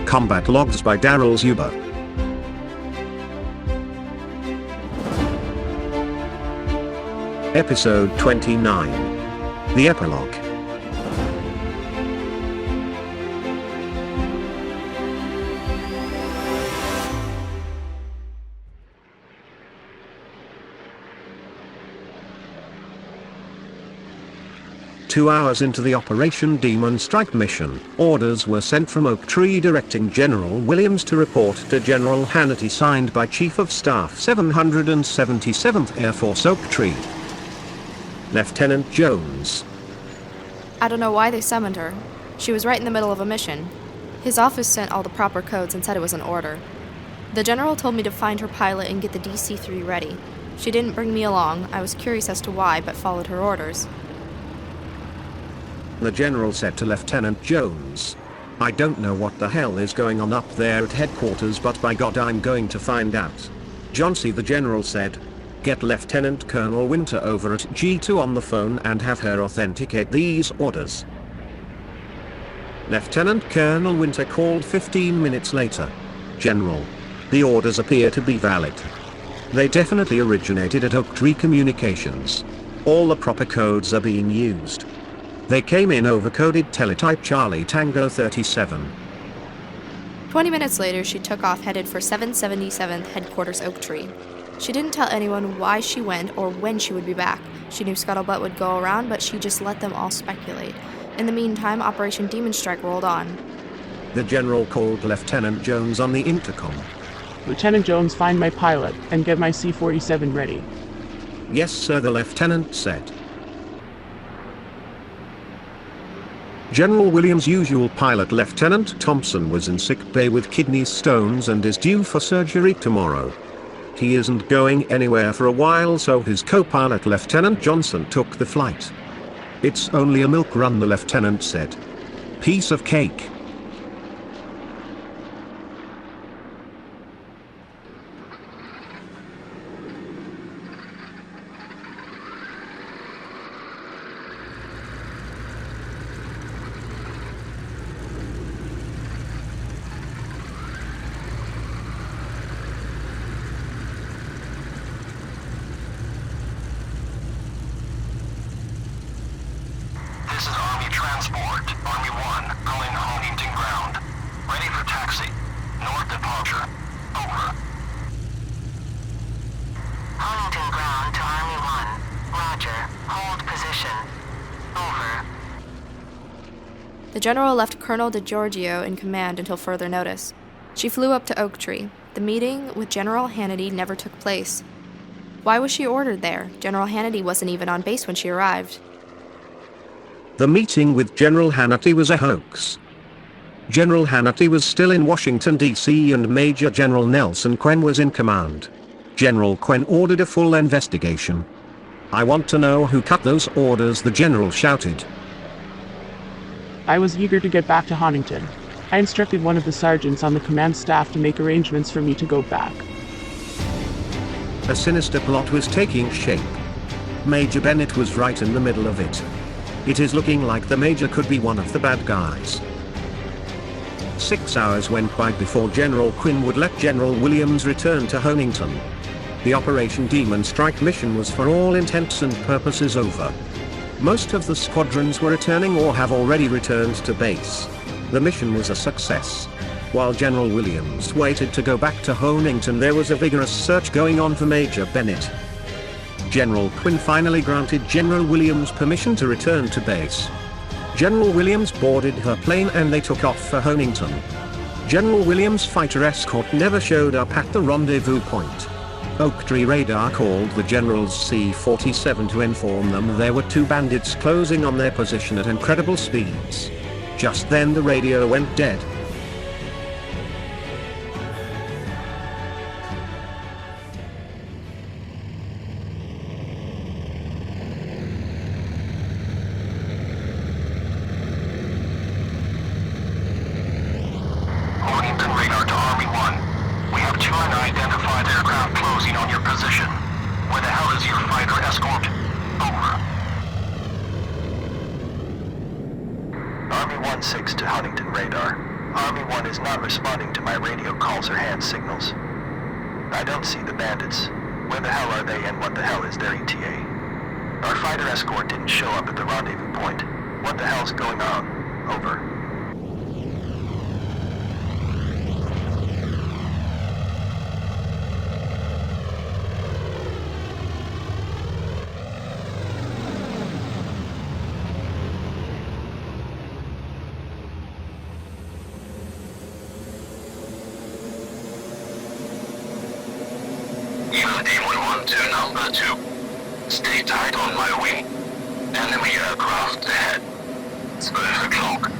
Combat Logs by Darryl Zuber. Episode 29. The Epilogue. Two hours into the Operation Demon Strike mission, orders were sent from Oak Tree directing General Williams to report to General Hannity, signed by Chief of Staff 777th Air Force Oak Tree. Lieutenant Jones. I don't know why they summoned her. She was right in the middle of a mission. His office sent all the proper codes and said it was an order. The general told me to find her pilot and get the DC-3 ready. She didn't bring me along. I was curious as to why, but followed her orders. The general said to Lieutenant Jones, "I don't know what the hell is going on up there at headquarters, but by God I'm going to find out." John C. the general said, "Get Lieutenant Colonel Winter over at G2 on the phone and have her authenticate these orders." Lieutenant Colonel Winter called 15 minutes later. "General, the orders appear to be valid. They definitely originated at Oak Tree Communications. All the proper codes are being used. They came in over-coded teletype Charlie Tango 37. 20 minutes later, she took off headed for 777th Headquarters Oak Tree. She didn't tell anyone why she went or when she would be back. She knew Scuttlebutt would go around, but she just let them all speculate. In the meantime, Operation Demon Strike rolled on. The general called Lieutenant Jones on the intercom. "Lieutenant Jones, find my pilot, and get my C-47 ready." "Yes, sir," the lieutenant said. General Williams' usual pilot, Lieutenant Thompson, was in sick bay with kidney stones and is due for surgery tomorrow. He isn't going anywhere for a while, so his co-pilot Lieutenant Johnson took the flight. "It's only a milk run," the lieutenant said. "Piece of cake." This is Army Transport, Army 1, calling Honington ground. Ready for taxi. North departure. Over. Honington ground to Army 1. Roger. Hold position. Over. The general left Colonel DeGiorgio in command until further notice. She flew up to Oak Tree. The meeting with General Hannity never took place. Why was she ordered there? General Hannity wasn't even on base when she arrived. The meeting with General Hannity was a hoax. General Hannity was still in Washington, D.C., and Major General Nelson Quinn was in command. General Quinn ordered a full investigation. "I want to know who cut those orders," the general shouted. I was eager to get back to Honington. I instructed one of the sergeants on the command staff to make arrangements for me to go back. A sinister plot was taking shape. Major Bennett was right in the middle of it. It is looking like the Major could be one of the bad guys. 6 hours went by before General Quinn would let General Williams return to Honington. The Operation Demon Strike mission was for all intents and purposes over. Most of the squadrons were returning or have already returned to base. The mission was a success. While General Williams waited to go back to Honington, there was a vigorous search going on for Major Bennett. General Quinn finally granted General Williams permission to return to base. General Williams boarded her plane and they took off for Honington. General Williams' fighter escort never showed up at the rendezvous point. Oak Tree radar called the general's C-47 to inform them there were two bandits closing on their position at incredible speeds. Just then the radio went dead. Honington radar to Army 1. We have two unidentified aircraft closing on your position. Where the hell is your fighter escort? Over. Army 1-6 to Honington radar. Army 1 is not responding to my radio calls or hand signals. I don't see the bandits. Where the hell are they and what the hell is their ETA? Our fighter escort didn't show up at the rendezvous point. What the hell's going on? Over. Unity 112 number 2. Stay tight on my wing. Enemy aircraft ahead. Spur the clock.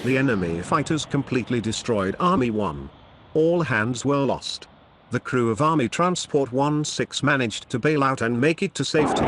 The enemy fighters completely destroyed Army 1. All hands were lost. The crew of Army Transport 16 managed to bail out and make it to safety.